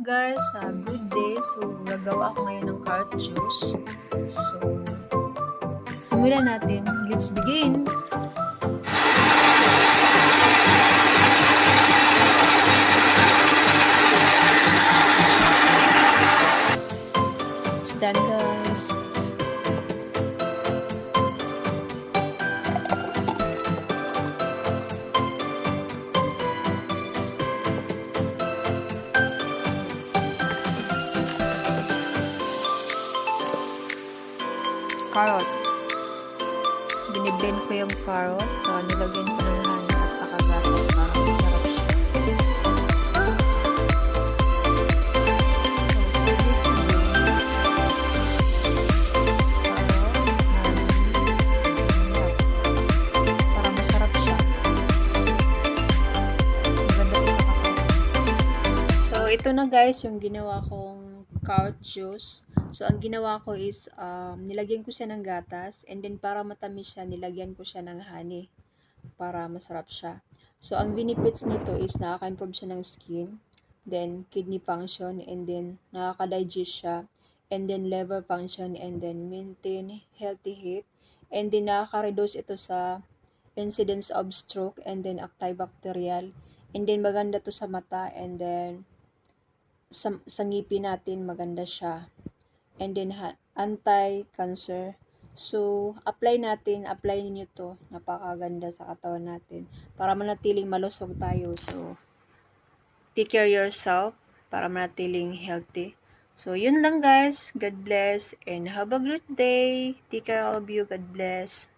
Guys, good day. So, gagawa ako ngayon ng carrot juice. So, simulan natin. Let's begin! It's done, guys. Carrot. Biniblend ko yung carrot. Nilagyan ko ng honey at saka gatas para masarap siya. Para masarap siya. Maganda po sa katawan. So, ito na guys yung ginawa kong carrot juice. So, ang ginawa ko is, nilagyan ko siya ng gatas, and then para matamis siya, nilagyan ko siya ng honey para masarap siya. So, ang benefits nito is nakaka-improve siya ng skin, then kidney function, and then nakaka-digest siya, and then liver function, and then maintain healthy heat, and then nakaka-reduce ito sa incidence of stroke, and then antibacterial, and then maganda to sa mata, and then sa ngipin natin maganda siya. And then anti-cancer. So, apply ninyo to. Napakaganda sa katawan natin. Para manatiling malusog tayo. So, take care yourself para manatiling healthy. So, yun lang guys. God bless and have a great day. Take care all of you. God bless.